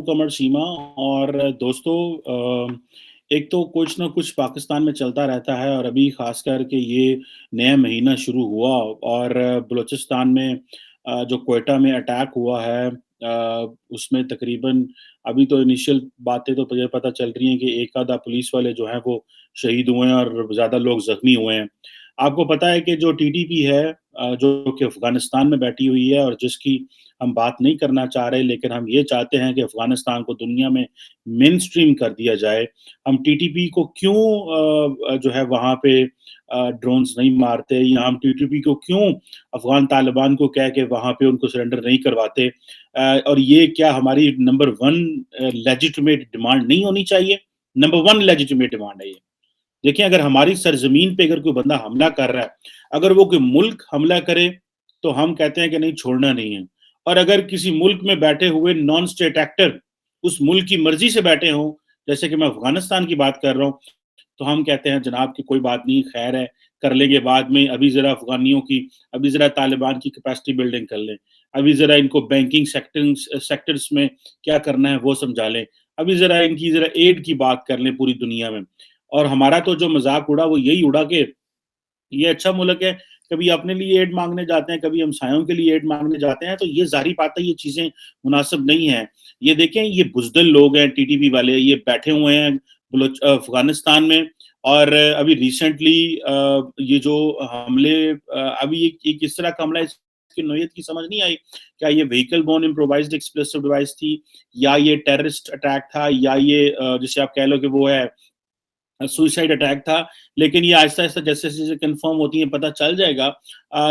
कमर सीमा और दोस्तों एक तो कुछ ना कुछ पाकिस्तान में चलता रहता है और अभी ख़ास करके ये नया महीना शुरू हुआ और बलूचिस्तान में जो क्वेटा में अटैक हुआ है उसमें तकरीबन अभी तो इनिशियल बातें तो मुझे पता चल रही हैं कि एक आधा पुलिस वाले जो हैं वो शहीद हुए हैं और ज़्यादा लोग ज़ख्मी हुए हैं। आपको पता है कि जो टीटीपी है जो कि अफ़गानिस्तान में बैठी हुई है और जिसकी हम बात नहीं करना चाह रहे, लेकिन हम ये चाहते हैं कि अफ़गानिस्तान को दुनिया में मेनस्ट्रीम कर दिया जाए। हम टीटीपी को क्यों जो है वहाँ पे ड्रोन्स नहीं मारते या हम टीटीपी को क्यों अफ़गान तालिबान को कह के वहाँ पे उनको सरेंडर नहीं करवाते? और ये क्या हमारी नंबर 1 लेजिटिमेट डिमांड नहीं होनी चाहिए? नंबर 1 लेजिटिमेट डिमांड है ये। देखिए, अगर हमारी सरज़मीन पे अगर कोई बंदा हमला कर रहा है, अगर वो कोई मुल्क हमला करे, तो हम कहते हैं कि नहीं छोड़ना नहीं है। और अगर किसी मुल्क में बैठे हुए नॉन स्टेट एक्टर उस मुल्क की मर्ज़ी से बैठे हों, जैसे कि मैं अफ़गानिस्तान की बात कर रहा हूँ, तो हम कहते हैं जनाब कि कोई बात नहीं, खैर है, कर लेंगे बाद में, अभी ज़रा तालिबान की कैपेसिटी बिल्डिंग कर लें। अभी ज़रा इनको बैंकिंग सेक्टर्स में क्या करना है वो समझा लें। अभी ज़रा इनकी ज़रा एड की बात कर लें पूरी दुनिया में। और हमारा तो जो मज़ाक उड़ा वो यही उड़ा कि ये अच्छा मुल्क है, कभी अपने लिए एड माँगने जाते हैं, कभी हमसायों के लिए एड माँगने जाते हैं, तो ये ज़ाहिर बात है ये चीज़ें मुनासिब नहीं हैं। ये देखें ये बुज़दिल लोग हैं टीटीपी वाले, ये बैठे हुए हैं अफ़गानिस्तान में और अभी रिसेंटली ये जो हमले अभी एक इस तरह का हमला है इसकी नौइयत की समझ नहीं आई। क्या ये व्हीकल बोर्न इम्प्रोवाइज़्ड एक्सप्लोसिव डिवाइस थी या ये टेररिस्ट अटैक था या ये जिसे आप कह लो कि वो है सुसाइड अटैक था, लेकिन ये आहिस्ता-आहिस्ता जैसे-जैसे चीज़ें कन्फर्म होती हैं पता चल जाएगा।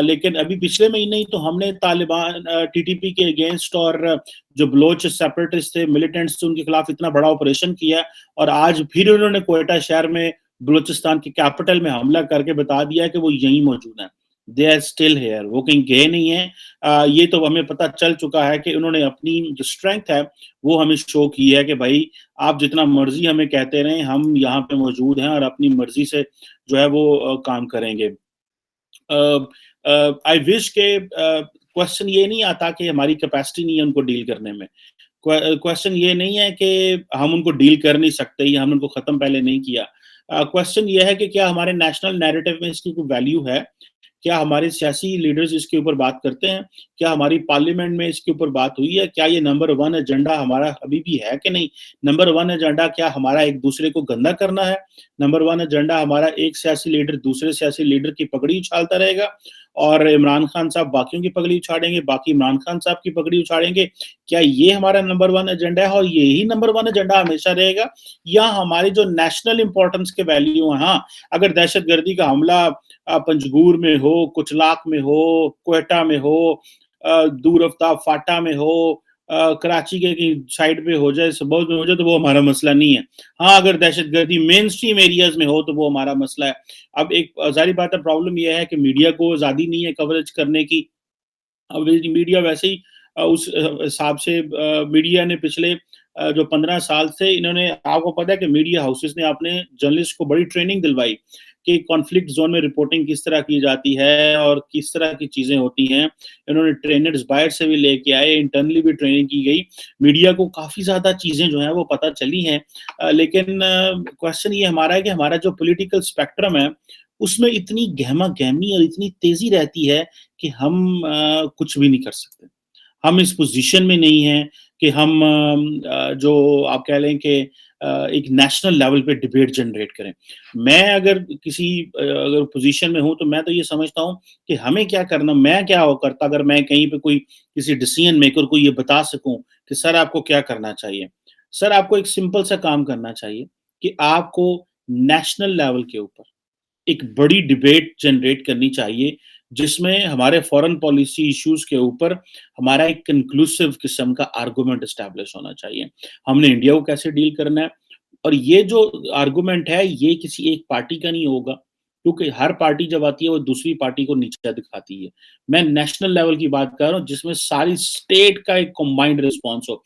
लेकिन अभी पिछले महीने ही तो हमने तालिबान टीटीपी के अगेंस्ट और जो बलोच सेपरेटिस्ट थे, मिलिटेंट्स थे, उनके खिलाफ इतना बड़ा ऑपरेशन किया और आज फिर उन्होंने क्वेटा शहर में बलूचिस्तान की कैपिटल में हमला करके बता दिया है कि वो यहीं मौजूद हैं। दे आर स्टिल हियर, वो कहीं गए नहीं हैं। ये तो हमें पता चल चुका है कि उन्होंने अपनी जो स्ट्रेंथ है, वो हमें शो की है कि भई आप जितना मर्ज़ी हमें कहते रहें, हम यहाँ पे मौजूद हैं और अपनी मर्ज़ी से जो है वो काम करेंगे। आई विश के क्वेश्चन ये नहीं आता कि हमारी कैपेसिटी नहीं है उनको डील करने में। क्वेश्चन ये नहीं है कि हम उनको डील कर नहीं सकते या हमने उनको ख़त्म पहले नहीं किया। क्वेश्चन ये है कि क्या हमारे नेशनल नैरेटिव में इसकी कोई वैल्यू है? क्या हमारे सियासी लीडर्स इसके ऊपर बात करते हैं? क्या हमारी पार्लियामेंट में इसके ऊपर बात हुई है? क्या ये नंबर 1 एजेंडा हमारा अभी भी है कि नहीं? नंबर 1 एजेंडा क्या हमारा एक-दूसरे को गंदा करना है? नंबर 1 एजेंडा हमारा एक सियासी लीडर दूसरे सियासी लीडर की पगड़ी उछालता रहेगा और इमरान खान साहब बाकियों की पगड़ी उछाड़ेंगे, बाकी इमरान खान साहब की पगड़ी उछाड़ेंगे। क्या ये हमारा नंबर 1 एजेंडा है और यही नंबर 1 एजेंडा हमेशा रहेगा? या हमारी जो नेशनल इम्पोर्टेंस के वैल्यू हैं, हाँ, अगर दहशतगर्दी का हमला पंजगूर में हो, कुचलाक में हो, क्वेटा में हो, दूर अफ्ताब फाटा में हो, कराची के कहीं साइड पे हो जाए, सबौर में हो जाए, तो वो हमारा मसला नहीं है। हाँ, अगर दहशतगर्दी मेनस्ट्रीम एरियाज़ में हो, तो वो हमारा मसला है। अब एक ज़ाहिर बात है प्रॉब्लम ये है कि मीडिया को आज़ादी नहीं है कवरेज करने की। अब ये मीडिया वैसे ही उस हिसाब से मीडिया ने पिछले जो 15 साल से इन्होंने आपको पता है कि मीडिया हाउसेस ने अपने जर्नलिस्ट को बड़ी ट्रेनिंग दिलवाई कि कॉन्फ्लिक्ट ज़ोन में रिपोर्टिंग किस तरह की जाती है और किस तरह की चीज़ें होती हैं। इन्होंने ट्रेनर्स बाहर से भी लेके आए, इंटरनली भी ट्रेनिंग की गई। मीडिया को काफ़ी ज़्यादा चीज़ें जो हैं वो पता चली हैं। लेकिन क्वेश्चन ये हमारा है कि हमारा जो पॉलिटिकल स्पेक्ट्रम है, उसमें इतनी गहमा-गहमी और इतनी तेज़ी रहती है कि हम कुछ भी नहीं कर सकते। हम इस पोज़ीशन में नहीं हैं कि हम जो आप कह लें कि एक नेशनल लेवल पे डिबेट जनरेट करें। मैं अगर अगर पोज़ीशन में हूँ, तो मैं तो ये समझता हूँ कि हमें क्या करना मैं क्या वो करता अगर मैं कहीं पे कोई किसी डिसीजन मेकर को ये बता सकूँ कि सर आपको क्या करना चाहिए। सर आपको एक सिंपल सा काम करना चाहिए कि आपको नेशनल लेवल के ऊपर एक बड़ी डिबेट जनरेट करनी चाहिए, जिसमें हमारे फॉरेन पॉलिसी इश्यूज़ के ऊपर हमारा एक कन्क्लूसिव किस्म का आर्गुमेंट एस्टेब्लिश होना चाहिए। हमने इंडिया को कैसे डील करना है और ये जो आर्गुमेंट है, ये किसी एक पार्टी का नहीं होगा, क्योंकि हर पार्टी जब आती है, वो दूसरी पार्टी को नीचा दिखाती है। मैं नेशनल लेवल की बात कर रहा हूँ, जिसमें सारी स्टेट का एक कंबाइंड रिस्पॉन्स हो।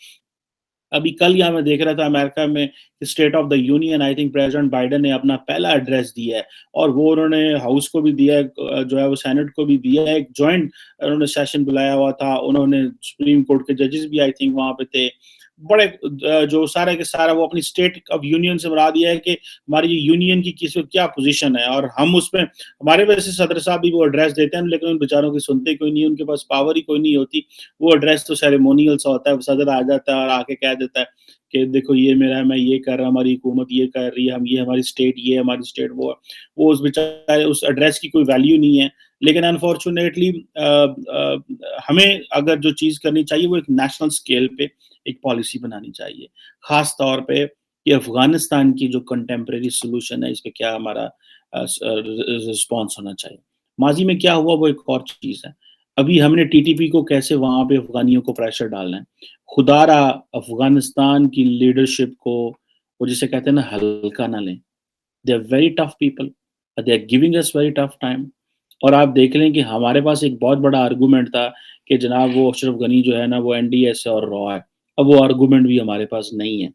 अभी कल यहाँ मैं देख रहा था अमेरिका में state of the union I think president Biden ने अपना पहला एड्रेस दिया है और वो उन्होंने हाउस को भी दिया है जो है वो सेनेट को भी दिया है। एक जॉइंट उन्होंने सेशन बुलाया हुआ था, उन्होंने सुप्रीम कोर्ट के जजेस भी आई थिंक वहाँ पे थे। बड़े जो सारा के सारा वो अपनी स्टेट ऑफ यूनियन से बना दिया है कि हमारी यूनियन की किस क्या पोजीशन है, और हम उसमें हमारे वैसे सदर साहब भी वो एड्रेस देते हैं, लेकिन उन बेचारों की सुनते कोई नहीं, उनके पास पावर ही कोई नहीं होती। वो एड्रेस तो सेरेमोनियल सा होता है, सदर आ जाता है और आके कह देता है कि देखो ये मेरा है, मैं ये कर रहा हूँ, हमारी हुकूमत ये कर रही है, हम ये हमारी स्टेट ये है, हमारी स्टेट वो है। वो उस बेचारे उस एड्रेस की कोई वैल्यू नहीं है। लेकिन अनफॉर्चुनेटली हमें अगर जो चीज़ करनी चाहिए वो एक नेशनल स्केल पे एक पॉलिसी बनानी चाहिए। ख़ास तौर पे कि अफ़गानिस्तान की जो कंटेम्परेरी सॉल्यूशन है, इस पे क्या हमारा रिस्पॉन्स होना चाहिए। माज़ी में क्या हुआ वो एक और चीज़ है। अभी हमने टीटीपी को कैसे वहाँ पे अफ़गानियों को प्रेशर डालना है। खुदारा अफ़गानिस्तान की लीडरशिप को वो जिसे कहते हैं ना हल्का ना लें। They are very tough people, they are giving us very tough time. और आप देख लें कि हमारे पास एक बहुत बड़ा आर्गुमेंट था कि जनाब वो अशरफ गनी जो है ना वो एनडीए से और रॉ है। अब वो आर्गुमेंट भी हमारे पास नहीं है।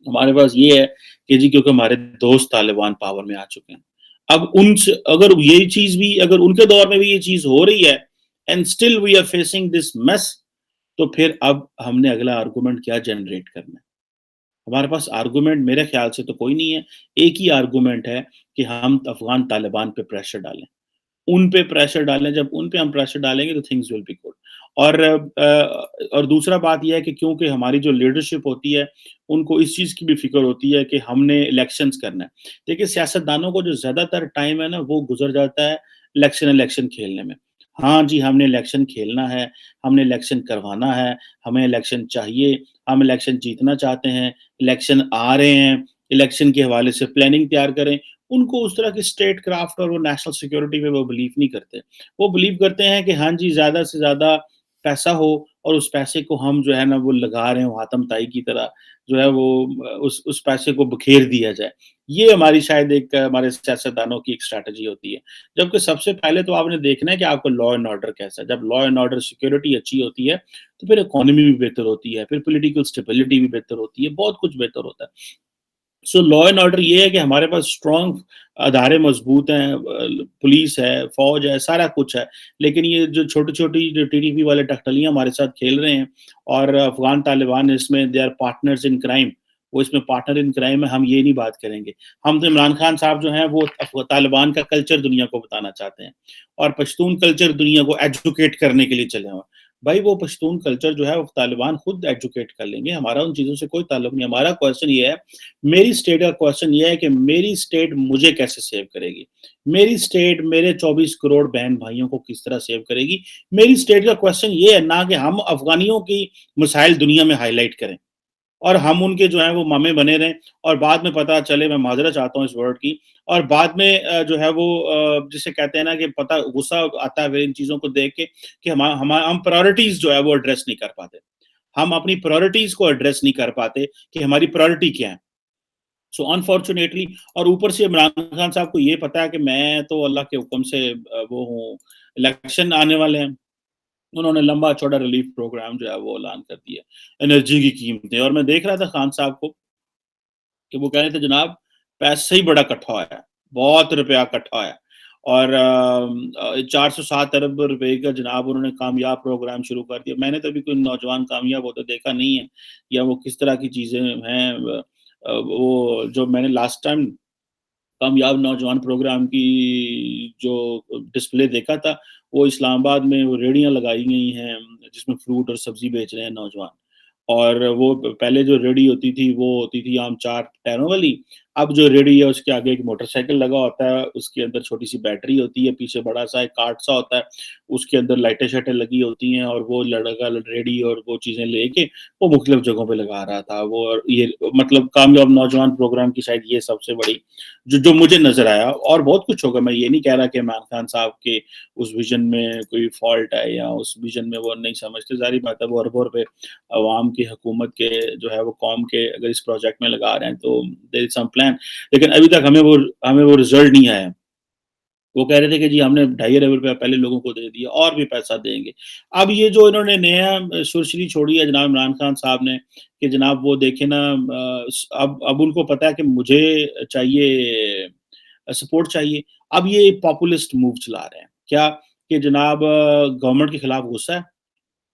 हमारे पास ये है कि जी क्योंकि हमारे दोस्त तालिबान पावर में आ चुके हैं। अब अगर ये चीज़ भी अगर उनके दौर में भी ये चीज़ हो रही है and still we are facing this mess, तो फिर अब हमने अगला आर्गुमेंट क्या जनरेट करना है? हमारे पास आर्गुमेंट मेरे ख्याल से तो कोई नहीं है। एक ही आर्गुमेंट है कि हम अफ़गान तालिबान पे प्रेशर डालें। उन पे प्रेशर डालें, जब उन पे हम प्रेशर डालेंगे तो थिंग्स विल बी गुड। और और दूसरा बात ये है कि क्योंकि हमारी जो लीडरशिप होती है, उनको इस चीज़ की भी फ़िक्र होती है कि हमने इलेक्शंस करना है। देखिए सियासतदानों को जो ज़्यादातर टाइम है ना, वो गुज़र जाता है इलेक्शन खेलने में। हाँ जी, हमने इलेक्शन खेलना है, हमने इलेक्शन करवाना है, हमें इलेक्शन चाहिए, हम इलेक्शन जीतना चाहते हैं, इलेक्शन आ रहे हैं, इलेक्शन के हवाले से प्लानिंग तैयार करें। उनको उस तरह की स्टेट क्राफ्ट और वो नेशनल सिक्योरिटी पे वो बिलीव नहीं करते। वो बिलीव करते हैं कि हाँ जी, ज़्यादा से ज़्यादा पैसा हो और उस पैसे को हम जो है ना वो लगा रहे हो हातम ताई की तरह, जो है वो उस पैसे को बखेर दिया जाए। ये हमारी शायद एक हमारे सियासतदानों की एक स्ट्रैटेजी होती है। जबकि सबसे पहले तो आपने देखना है कि आपका लॉ एंड ऑर्डर कैसा है। जब लॉ एंड ऑर्डर सिक्योरिटी अच्छी होती है, तो फिर इकोनॉमी भी बेहतर होती है, फिर पॉलिटिकल स्टेबिलिटी भी बेहतर होती है, बहुत कुछ बेहतर होता है। सो लॉ एंड ऑर्डर ये है कि हमारे पास स्ट्रॉन्ग अदारे मजबूत हैं, पुलिस है, फौज है, सारा कुछ है। लेकिन ये जो छोटी-छोटी जो टीडीपी वाले टकटलियाँ हमारे साथ खेल रहे हैं, और अफ़गान तालिबान इसमें they are partners in crime, वो इसमें पार्टनर इन क्राइम है, हम ये नहीं बात करेंगे। हम तो इमरान खान साहब जो हैं वो तालिबान का कल्चर दुनिया को बताना चाहते हैं, और पश्तून कल्चर दुनिया को एजुकेट करने के लिए चले हुए हैं। भाई वो पश्तून कल्चर जो है वो तालिबान खुद एजुकेट कर लेंगे, हमारा उन चीज़ों से कोई ताल्लुक नहीं है। हमारा क्वेश्चन ये है, मेरी स्टेट का क्वेश्चन ये है कि मेरी स्टेट मुझे कैसे सेव करेगी? मेरी स्टेट मेरे 24 करोड़ बहन-भाइयों को किस तरह सेव करेगी? मेरी स्टेट का क्वेश्चन ये है, ना कि हम अफ़गानियों की मसाइल दुनिया में हाइलाइट करें और हम उनके जो हैं वो मामे बने रहें, और बाद में पता चले, मैं माज़रत चाहता हूँ इस वर्ड की, और बाद में जो है वो जिसे कहते हैं ना कि पता गुस्सा आता है फिर इन चीज़ों को देख के कि हम प्रायोरिटीज़ जो है वो एड्रेस नहीं कर पाते। हम अपनी प्रायोरिटीज़ को एड्रेस नहीं कर पाते कि हमारी प्रायोरिटी क्या है? सो अनफॉर्चुनेटली, और ऊपर से इमरान खान साहब को ये पता है कि मैं तो अल्लाह के हुक्म से वो हूँ, इलेक्शन आने वाले हैं। उन्होंने लंबा चौड़ा रिलीफ प्रोग्राम जो है वो ऐलान कर दिया, एनर्जी की कीमतें, और मैं देख रहा था खान साहब को कि वो कह रहे थे जनाब पैसा ही बड़ा इकट्ठा होया है, बहुत रुपया इकट्ठा होया है, और 407 अरब रुपए का जनाब उन्होंने कामयाब प्रोग्राम शुरू कर दिया। मैंने तो अभी कोई नौजवान कामयाब होता देखा नहीं है, या वो किस तरह की चीज़ें हैं। वो जो मैंने लास्ट टाइम कामयाब नौजवान प्रोग्राम की जो डिस्प्ले देखा था, वो इस्लामाबाद में वो रेहड़ियाँ लगाई गई हैं, जिसमें फ्रूट और सब्ज़ी बेच रहे हैं नौजवान। और वो पहले जो रेहड़ी होती थी, वो होती थी आम 4 टायरों वाली। अब जो रेहड़ी है उसके आगे एक मोटरसाइकिल लगा होता है, उसके अंदर छोटी-सी बैटरी होती है, पीछे बड़ा-सा एक कार्ट सा होता है, उसके अंदर लाइटें-शाइटें लगी होती हैं, और वो लड़का रेहड़ी और वो चीज़ें लेके वो मुख्तलिफ जगहों पे लगा रहा था। वो और ये मतलब कामयाब नौजवान प्रोग्राम की शायद ये सबसे बड़ी जो जो मुझे नज़र आया, और बहुत कुछ होगा। मैं ये नहीं कह रहा कि इमरान खान साहब के उस विज़न में कोई फ़ॉल्ट है या उस विज़न में वो नहीं समझते। ज़ाहिर बात है वो अरबों रुपए अवाम की हुकूमत के जो है वो कौम के अगर इस प्रोजेक्ट में लगा रहे हैं, तो देयर इज़ सम प्लान। लेकिन अभी तक हमें वो रिज़ल्ट नहीं आया। वो कह रहे थे कि जी हमने ढाई अरब रुपया पहले लोगों को दे दिया और भी पैसा देंगे। अब ये जो इन्होंने नया सुरसरी छोड़ी है जनाब इमरान खान साहब ने, कि जनाब वो देखें ना, अब उनको पता है कि मुझे चाहिए सपोर्ट चाहिए। अब ये पॉपुलिस्ट मूव चला रहे हैं। क्या? कि जनाब गवर्नमेंट के खिलाफ गुस्सा है,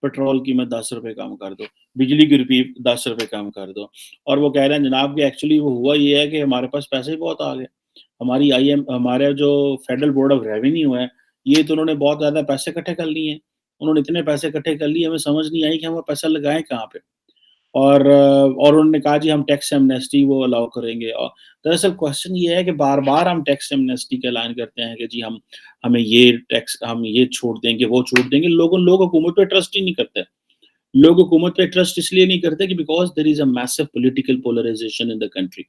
पेट्रोल की मैं 10 रुपए कम कर दो, बिजली की रुपये 10 रुपए कम कर दो। और वो कह रहे हैं जनाब कि एक्चुअली वो हुआ ये है कि हमारे पास पैसे ही बहुत आ गए। हमारा जो फेडरल बोर्ड ऑफ रेवेन्यू है, ये तो उन्होंने बहुत ज़्यादा पैसे इकट्ठे कर लिए हैं। उन्होंने इतने पैसे इकट्ठे कर लिए, हमें समझ नहीं आई कि हम वो पैसा लगाएँ कहाँ पे? और उन्होंने कहा जी हम टैक्स एमनेस्टी वो अलाउ करेंगे। और दरअसल क्वेश्चन ये है कि बार-बार हम टैक्स एमनेस्टी का ऐलान करते हैं कि जी हम ये छूट देंगे, वो छूट देंगे। लोग हुकूमत पे ट्रस्ट ही नहीं करते। लोग हुकूमत पे ट्रस्ट इसलिए नहीं करते कि because there is a massive political polarisation in the country.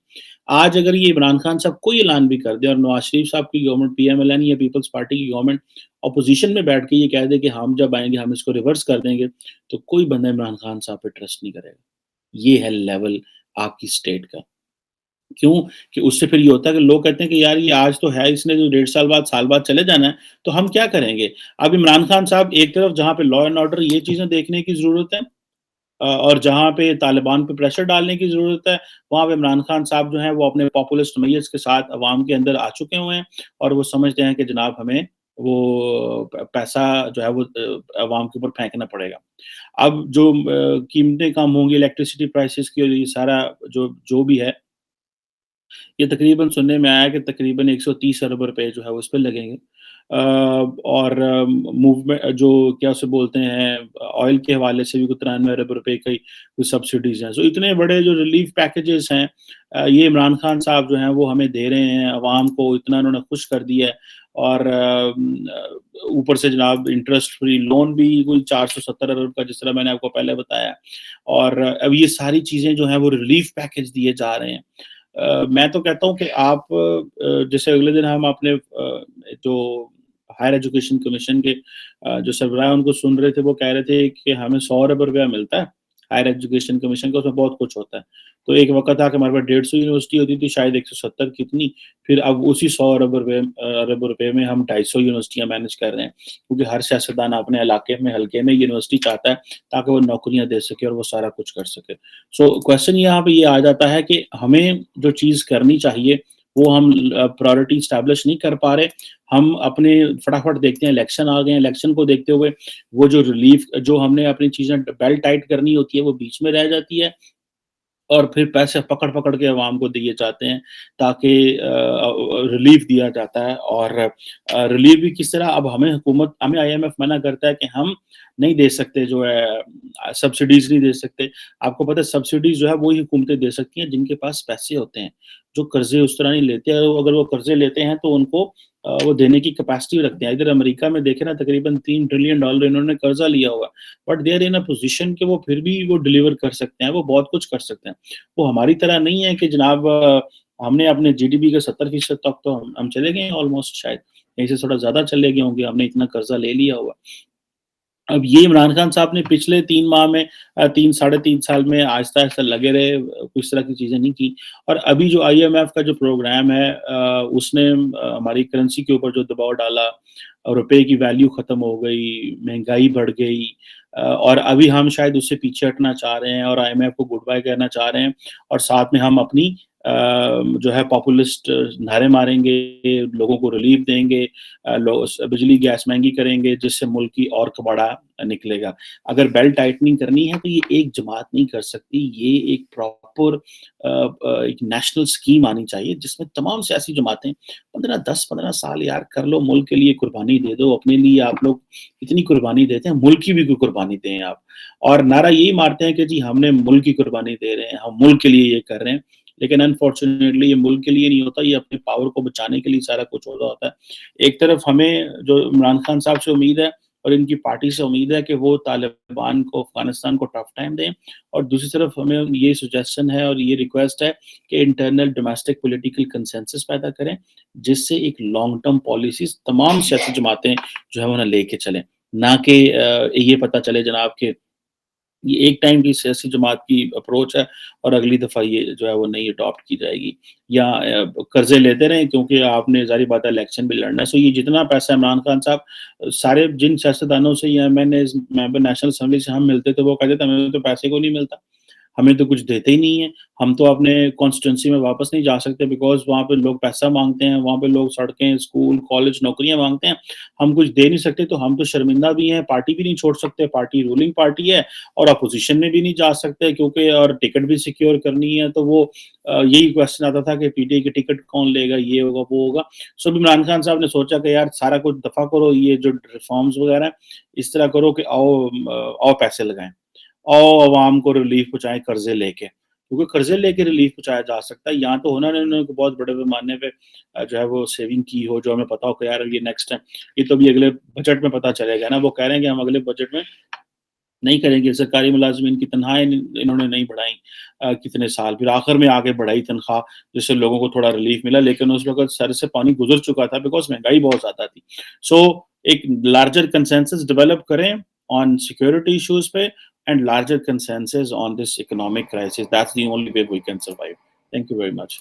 आज अगर ये इमरान खान साहब कोई ऐलान भी कर दें और नवाज़ शरीफ साहब की गवर्नमेंट पीएमएलएन या पीपल्स पार्टी की गवर्नमेंट अपोज़िशन में बैठ के ये कह दे कि हम जब आएँगे हम इसको रिवर्स कर देंगे, तो कोई बंदा इमरान खान साहब पे ट्रस्ट नहीं करेगा। ये है लेवल आपकी स्टेट का। क्यों? कि उससे फिर ये होता है कि लोग कहते हैं कि यार ये आज तो है, इसने जो डेढ़ साल बाद, साल बाद चले जाना है, तो हम क्या करेंगे? अब इमरान खान साहब एक तरफ जहाँ पे लॉ एंड ऑर्डर ये चीज़ें देखने की ज़रूरत है, और जहाँ पे तालिबान पे प्रेशर डालने की ज़रूरत है, वहाँ पे इमरान खान साहब जो हैं वो अपने पॉपुलिस्ट मैयर्स के साथ अवाम के अंदर आ चुके हुए हैं और वो समझते हैं कि जनाब हमें वो पैसा जो है वो अवाम के ऊपर फेंकना पड़ेगा। अब जो कीमतें कम होंगी इलेक्ट्रिसिटी प्राइसेज़ की और ये सारा जो जो भी है, ये तकरीबन सुनने में आया कि तकरीबन 130 अरब रुपए जो है वो इस पे लगेंगे। और मूवमेंट जो क्या उसे बोलते हैं ऑयल के हवाले से भी कुछ 93 अरब रुपए की कुछ सब्सिडीज़ हैं। सो इतने बड़े जो रिलीफ पैकेजेज़ हैं, ये इमरान खान साहब जो हैं वो हमें दे रहे हैं, अवाम को इतना उन्होंने खुश कर दिया है। और ऊपर से जनाब इंटरेस्ट फ्री लोन भी कोई 470 अरब का, जिस तरह मैंने आपको पहले बताया। और अब ये सारी चीज़ें जो हैं वो रिलीफ पैकेज दिए जा रहे हैं। मैं तो कहता हूँ कि आप जैसे अगले दिन हम अपने जो हायर एजुकेशन कमीशन के जो सरबराह हैं उनको सुन रहे थे, वो कह रहे थे कि हमें 100 अरब रुपया मिलता है, हायर एजुकेशन कमीशन का, उसमें बहुत कुछ होता है। तो एक वक़्त था कि हमारे पास 150 यूनिवर्सिटी होती थी, शायद 170 कितनी, फिर अब उसी 100 अरब रुपए में हम 250 यूनिवर्सिटियाँ मैनेज कर रहे हैं, क्योंकि हर सियासतदान अपने इलाके में, हल्के में यूनिवर्सिटी चाहता है, ताकि वो नौकरियाँ दे सके और वो सारा कुछ कर सके। सो क्वेश्चन यहाँ पे ये आ जाता है कि हमें जो चीज़ करनी चाहिए, वो हम प्रायोरिटी एस्टैब्लिश नहीं कर पा रहे। हम अपने फटाफट देखते हैं इलेक्शन आ गए हैं, इलेक्शन को देखते हुए वो जो रिलीफ जो हमने अपनी चीज़ें बेल्ट टाइट करनी होती है, वो बीच में रह जाती है। और फिर पैसे पकड़-पकड़ के अवाम को दिए जाते हैं, ताकि रिलीफ़ दिया जाता है। और रिलीफ़ भी किस तरह, अब हमें आईएमएफ मना करता है कि हम नहीं दे सकते, जो है सब्सिडीज़ नहीं दे सकते। आपको पता है सब्सिडीज़ जो है वही हुकूमतें दे सकती हैं जिनके पास पैसे होते हैं, जो कर्ज़े उस तरह नहीं लेते हैं। अगर वो कर्ज़े लेते हैं तो उनको वो देने की कैपेसिटी रखते हैं। इधर अमेरिका में देखें ना, तकरीबन $3 ट्रिलियन इन्होंने कर्ज़ा लिया हुआ है, but they are in a position कि वो फिर भी वो डिलीवर कर सकते हैं, वो बहुत कुछ कर सकते हैं। वो हमारी तरह नहीं है कि जनाब हमने अपने जीडीपी के 70% तक तो हम चले गए हैं ऑलमोस्ट, शायद कहीं से थोड़ा ज़्यादा चले गए होंगे, हमने इतना कर्ज़ा ले लिया हुआ। अब ये इमरान खान साहब ने पिछले 3 माह में 3 साढ़े 3 साल में आहिस्ता-आहिस्ता लगे रहे, कुछ इस तरह की चीज़ें नहीं की। और अभी जो आईएमएफ का जो प्रोग्राम है, उसने हमारी करेंसी के ऊपर जो दबाव डाला, रुपए की वैल्यू ख़त्म हो गई, महँगाई बढ़ गई, और अभी हम शायद उससे पीछे हटना चाह रहे हैं और आईएमएफ को गुड बाय कहना चाह रहे हैं। और साथ में हम अपनी जो है पॉपुलिस्ट नारे मारेंगे, लोगों को रिलीफ देंगे, बिजली गैस महँगी करेंगे, जिससे मुल्क की और कबाड़ा निकलेगा। अगर बेल्ट टाइटनिंग करनी है तो ये एक जमात नहीं कर सकती, ये एक प्रॉपर एक नेशनल स्कीम आनी चाहिए जिसमें तमाम सियासी जमातें 10-15 साल यार कर लो, मुल्क के लिए कुर्बानी दे दो, अपने लिए आप लोग इतनी कुर्बानी देते हैं, मुल्क की भी कोई कुर्बानी दें आप। और नारा यही मारते हैं कि जी हमने मुल्क की कुर्बानी दे रहे हैं, हम मुल्क के लिए ये कर रहे हैं। लेकिन अनफॉर्चुनेटली ये मुल्क के लिए नहीं होता, ये अपने पावर को बचाने के लिए सारा कुछ हो रहा होता है। एक तरफ हमें जो इमरान खान साहब से उम्मीद है और इनकी पार्टी से उम्मीद है कि वो तालिबान को, अफ़गानिस्तान को टफ टाइम दें, और दूसरी तरफ हमें ये सजेशन है और ये रिक्वेस्ट है कि इंटरनल डोमेस्टिक पॉलिटिकल कंसेंसस पैदा करें, जिससे एक लॉन्ग टर्म पॉलिसीज़ तमाम सियासी जमातें जो है वो ना लेके चलें। ना कि ये पता चले जनाब कि ये एक टाइम की सियासी जमात की अप्रोच है और अगली दफ़ा ये जो है वो नहीं अडॉप्ट की जाएगी, या कर्ज़े लेते रहें क्योंकि आपने ज़ाहिर बात है इलेक्शन भी लड़ना है। सो ये जितना पैसा इमरान खान साहब सारे जिन सियासतदानों से या मैंने मेंबर नेशनल असेंबली से हम मिलते थे, वो कहते थे हमें तो पैसे को नहीं मिलता। हमें तो कुछ देते ही नहीं है। हम तो अपने कॉन्स्टिट्यूएंसी में वापस नहीं जा सकते बिकॉज़ वहाँ पे लोग पैसा माँगते हैं, वहाँ पे लोग सड़कें, स्कूल, कॉलेज, नौकरियाँ माँगते हैं। हम कुछ दे नहीं सकते तो हम तो शर्मिंदा भी हैं, पार्टी भी नहीं छोड़ सकते, पार्टी रूलिंग पार्टी है और अपोज़िशन में भी नहीं जा सकते क्योंकि और टिकट भी सिक्योर करनी है तो वो यही क्वेश्चन आता था कि पीटीआई की टिकट कौन लेगा, ये होगा, वो होगा। सो इमरान खान साहब ने सोचा कि यार सारा कुछ दफ़ा करो, ये जो रिफ़ॉर्म्स वगैरह हैं, इस तरह करो कि आओ पैसे लगाएँ। आओ अवाम को रिलीफ़ पहुँचाएँ कर्ज़े लेके, क्योंकि कर्ज़े लेके रिलीफ़ पहुँचाया जा सकता है। यहाँ तो होना नहीं उन्होंने बहुत बड़े पैमाने पे जो है वो सेविंग की हो, जो हमें पता हो कि यार ये नेक्स्ट टाइम ये तो अभी अगले बजट में पता चलेगा ना, वो कह रहे हैं कि हम अगले बजट में नहीं करेंगे, सरकारी मुलाज़िमीन की तनख़्वाहें इन्होंने नहीं बढ़ाई कितने साल, फिर आखिर में आके बढ़ाई तनख़्वाह, जिससे लोगों को थोड़ा रिलीफ़ मिला, लेकिन उस वक़्त सर से पानी गुज़र चुका था बिकॉज़ महँगाई बहुत ज़्यादा थी। सो एक लार्जर कंसेंसस डेवलप करें ऑन सिक्योरिटी इश्यूज़ पे and larger consensus on this economic crisis, that's the only way we can survive. Thank you very much.